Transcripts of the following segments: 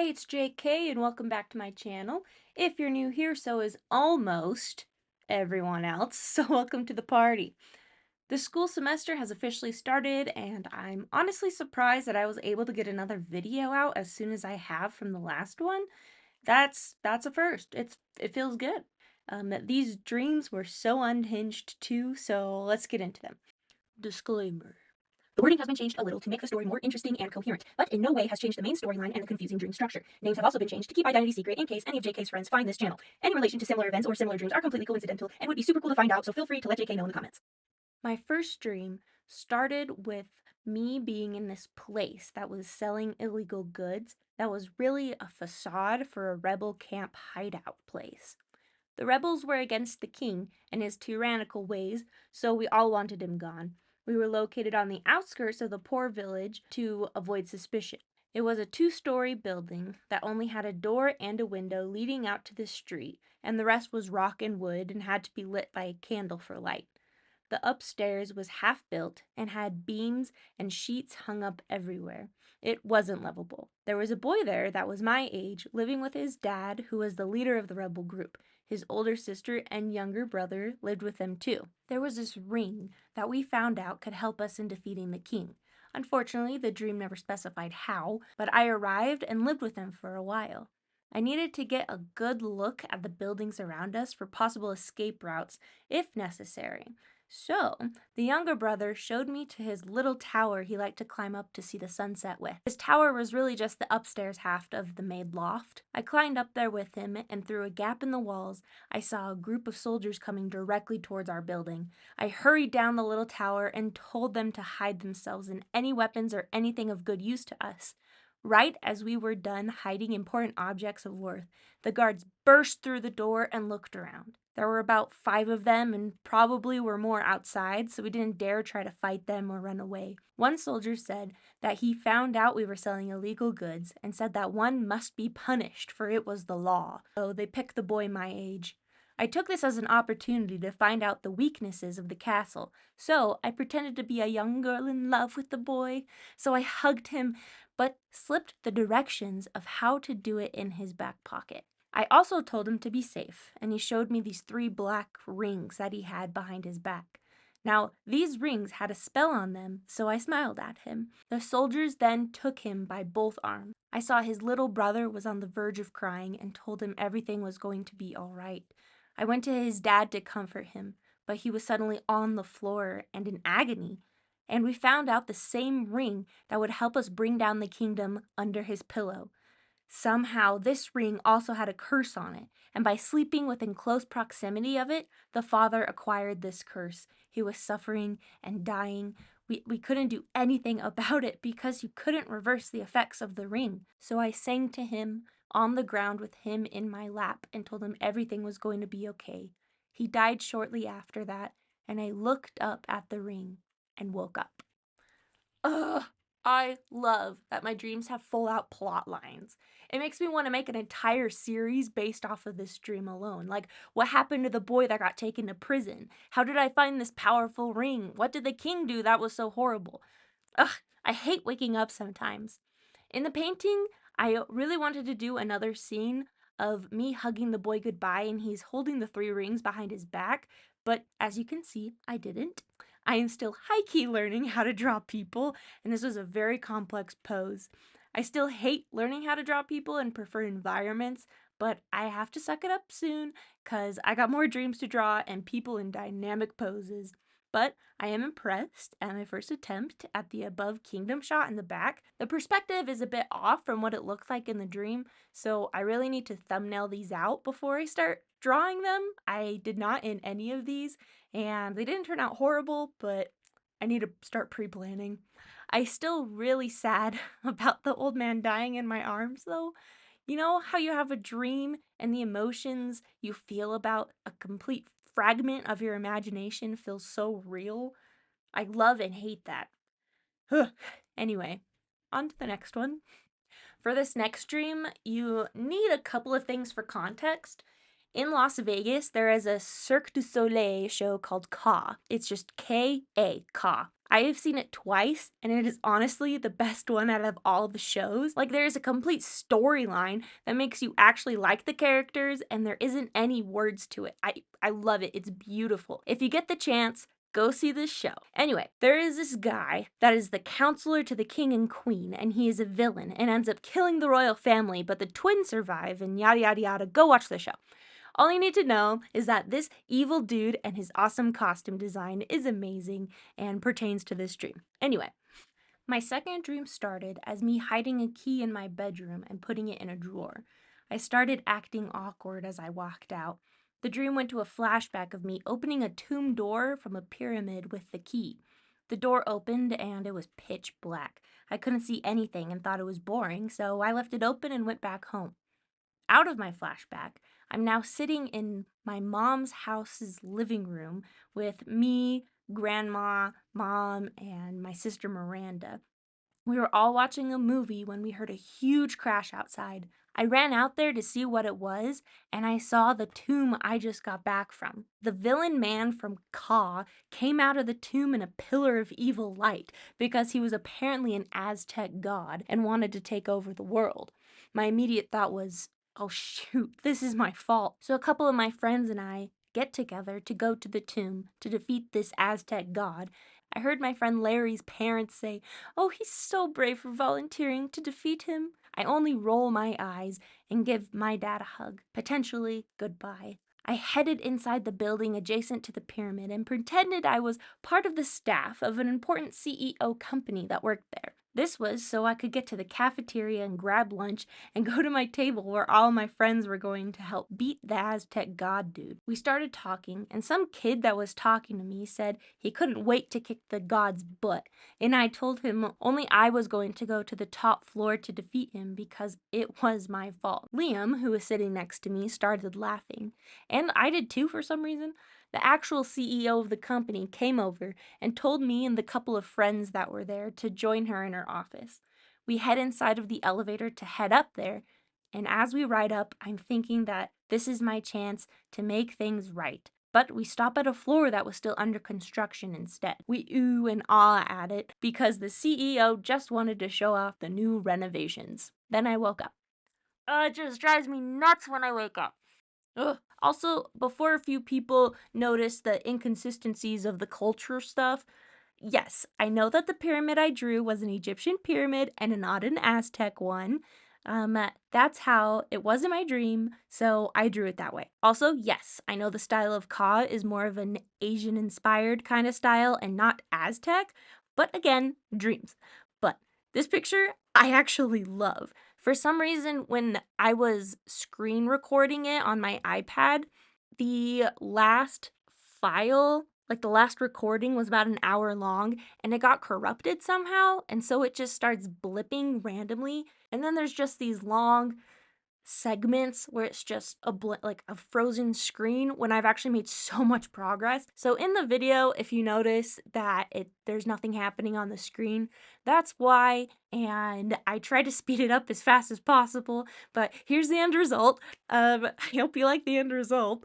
Hey, it's JK and welcome back to my channel. If you're new here, so is almost everyone else, so welcome to the party. The school semester has officially started and I'm honestly surprised that I was able to get another video out as soon as I have from the last one. That's a first. It feels good. These dreams were so unhinged too, so let's get into them. Disclaimer. The wording has been changed a little to make the story more interesting and coherent, but in no way has changed the main storyline and the confusing dream structure. Names have also been changed to keep identity secret in case any of JK's friends find this channel. Any relation to similar events or similar dreams are completely coincidental and would be super cool to find out, so feel free to let JK know in the comments. My first dream started with me being in this place that was selling illegal goods that was really a facade for a rebel camp hideout place. The rebels were against the king and his tyrannical ways, so we all wanted him gone. We were located on the outskirts of the poor village to avoid suspicion. It was a two-story building that only had a door and a window leading out to the street, and the rest was rock and wood and had to be lit by a candle for light. The upstairs was half built and had beams and sheets hung up everywhere. It wasn't livable. There was a boy there that was my age, living with his dad, who was the leader of the rebel group. His older sister and younger brother lived with them too. There was this ring that we found out could help us in defeating the king. Unfortunately, the dream never specified how, but I arrived and lived with them for a while. I needed to get a good look at the buildings around us for possible escape routes, if necessary. So, the younger brother showed me to his little tower he liked to climb up to see the sunset with. His tower was really just the upstairs half of the maid loft. I climbed up there with him, and through a gap in the walls, I saw a group of soldiers coming directly towards our building. I hurried down the little tower and told them to hide themselves in any weapons or anything of good use to us. Right as we were done hiding important objects of worth, the guards burst through the door and looked around. There were about 5 of them and probably were more outside, so we didn't dare try to fight them or run away. One soldier said that he found out we were selling illegal goods and said that one must be punished, for it was the law. So they picked the boy my age. I took this as an opportunity to find out the weaknesses of the castle, so I pretended to be a young girl in love with the boy. So I hugged him, but slipped the directions of how to do it in his back pocket. I also told him to be safe, and he showed me these 3 black rings that he had behind his back. Now, these rings had a spell on them, so I smiled at him. The soldiers then took him by both arms. I saw his little brother was on the verge of crying and told him everything was going to be all right. I went to his dad to comfort him, but he was suddenly on the floor and in agony. And we found out the same ring that would help us bring down the kingdom under his pillow. Somehow, this ring also had a curse on it, and by sleeping within close proximity of it, the father acquired this curse. He was suffering and dying. We couldn't do anything about it because you couldn't reverse the effects of the ring. So I sang to him on the ground with him in my lap and told him everything was going to be okay. He died shortly after that, and I looked up at the ring and woke up. Ugh, I love that my dreams have full out plot lines. It makes me want to make an entire series based off of this dream alone. Like, what happened to the boy that got taken to prison? How did I find this powerful ring? What did the king do that was so horrible? Ugh, I hate waking up sometimes. In the painting, I really wanted to do another scene of me hugging the boy goodbye and he's holding the 3 rings behind his back, but as you can see, I didn't. I am still high-key learning how to draw people, and this was a very complex pose. I still hate learning how to draw people and prefer environments, but I have to suck it up soon, cause I got more dreams to draw and people in dynamic poses. But I am impressed at my first attempt at the above kingdom shot in the back. The perspective is a bit off from what it looked like in the dream, so I really need to thumbnail these out before I start drawing them. I did not in any of these, and they didn't turn out horrible, but I need to start pre-planning. I still really sad about the old man dying in my arms though. You know how you have a dream and the emotions you feel about a complete fragment of your imagination feels so real? I love and hate that. Anyway, on to the next one. For this next dream, you need a couple of things for context. In Las Vegas, there is a Cirque du Soleil show called Ka. It's just K-A, Ka. I have seen it twice, and it is honestly the best one out of all the shows. Like, there's a complete storyline that makes you actually like the characters, and there isn't any words to it. I love it. It's beautiful. If you get the chance, go see this show. Anyway, there is this guy that is the counselor to the king and queen, and he is a villain and ends up killing the royal family, but the twins survive, and yada yada yada. Go watch the show. All you need to know is that this evil dude and his awesome costume design is amazing and pertains to this dream. Anyway, my second dream started as me hiding a key in my bedroom and putting it in a drawer. I started acting awkward as I walked out. The dream went to a flashback of me opening a tomb door from a pyramid with the key. The door opened and it was pitch black. I couldn't see anything and thought it was boring, so I left it open and went back home. Out of my flashback, I'm now sitting in my mom's house's living room with me, grandma, mom, and my sister Miranda. We were all watching a movie when we heard a huge crash outside. I ran out there to see what it was, and I saw the tomb I just got back from. The villain man from Ka came out of the tomb in a pillar of evil light because he was apparently an Aztec god and wanted to take over the world. My immediate thought was, oh shoot, this is my fault. So a couple of my friends and I get together to go to the tomb to defeat this Aztec god. I heard my friend Larry's parents say, "Oh, he's so brave for volunteering to defeat him." I only roll my eyes and give my dad a hug, potentially goodbye. I headed inside the building adjacent to the pyramid and pretended I was part of the staff of an important CEO company that worked there. This was so I could get to the cafeteria and grab lunch and go to my table where all my friends were going to help beat the Aztec god dude. We started talking, and some kid that was talking to me said he couldn't wait to kick the god's butt, and I told him only I was going to go to the top floor to defeat him because it was my fault. Liam, who was sitting next to me, started laughing, and I did too for some reason. The actual CEO of the company came over and told me and the couple of friends that were there to join her in her office. We head inside of the elevator to head up there, and as we ride up, I'm thinking that this is my chance to make things right. But we stop at a floor that was still under construction instead. We ooh and ah at it because the CEO just wanted to show off the new renovations. Then I woke up. It just drives me nuts when I wake up. Ugh. Also, before a few people notice the inconsistencies of the culture stuff, yes, I know that the pyramid I drew was an Egyptian pyramid and not an Aztec one. That's how it was in my dream, so I drew it that way. Also, yes, I know the style of Ka is more of an Asian inspired kind of style and not Aztec, but again, dreams. But this picture I actually love. For some reason, when I was screen recording it on my iPad, the last file, like the last recording, was about an hour long and it got corrupted somehow. And so it just starts blipping randomly. And then there's just these long segments where it's just like a frozen screen when I've actually made so much progress. So in the video, if you notice that there's nothing happening on the screen, that's why, and I try to speed it up as fast as possible, but here's the end result. I hope you like the end result.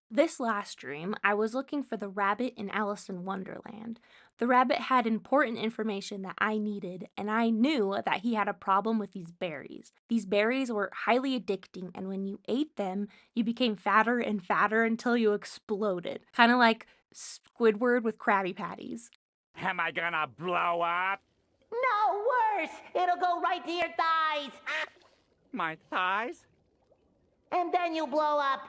This last dream, I was looking for the rabbit in Alice in Wonderland. The rabbit had important information that I needed, and I knew that he had a problem with these berries. These berries were highly addicting, and when you ate them, you became fatter and fatter until you exploded. Kind of like Squidward with Krabby Patties. Am I gonna blow up? No, worse! It'll go right to your thighs! My thighs? And then you blow up!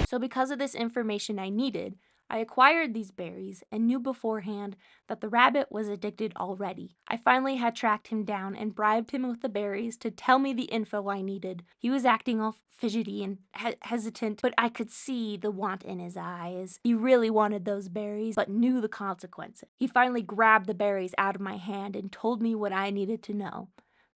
So because of this information I needed, I acquired these berries and knew beforehand that the rabbit was addicted already. I finally had tracked him down and bribed him with the berries to tell me the info I needed. He was acting all fidgety and hesitant, but I could see the want in his eyes. He really wanted those berries, but knew the consequences. He finally grabbed the berries out of my hand and told me what I needed to know.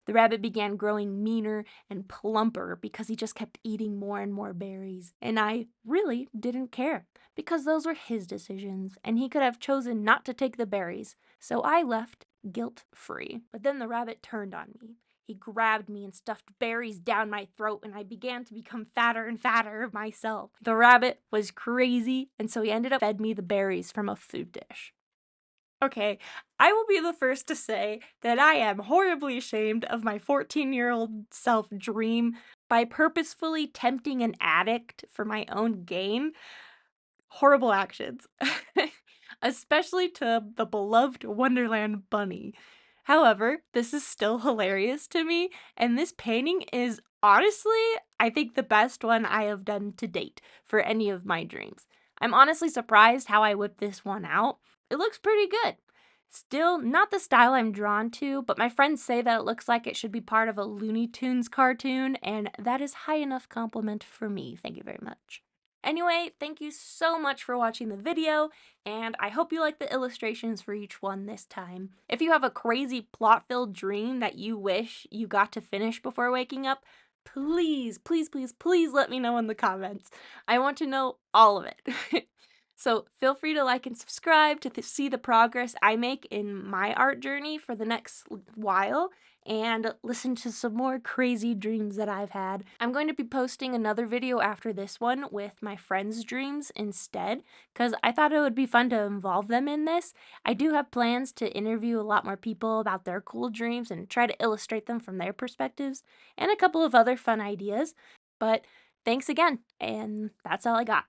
The rabbit began growing meaner and plumper because he just kept eating more and more berries. And I really didn't care because those were his decisions and he could have chosen not to take the berries. So I left guilt-free. But then the rabbit turned on me. He grabbed me and stuffed berries down my throat, and I began to become fatter and fatter myself. The rabbit was crazy, and so he ended up fed me the berries from a food dish. Okay, I will be the first to say that I am horribly ashamed of my 14-year-old self dream by purposefully tempting an addict for my own gain. Horrible actions, especially to the beloved Wonderland bunny. However, this is still hilarious to me, and this painting is honestly, I think, the best one I have done to date for any of my dreams. I'm honestly surprised how I whipped this one out. It looks pretty good. Still, not the style I'm drawn to, but my friends say that it looks like it should be part of a Looney Tunes cartoon, and that is high enough compliment for me. Thank you very much. Anyway, thank you so much for watching the video, and I hope you like the illustrations for each one this time. If you have a crazy plot-filled dream that you wish you got to finish before waking up, please, please, please, please let me know in the comments. I want to know all of it. So feel free to like and subscribe to see the progress I make in my art journey for the next while, and listen to some more crazy dreams that I've had. I'm going to be posting another video after this one with my friends' dreams instead, because I thought it would be fun to involve them in this. I do have plans to interview a lot more people about their cool dreams and try to illustrate them from their perspectives, and a couple of other fun ideas. But thanks again, and that's all I got.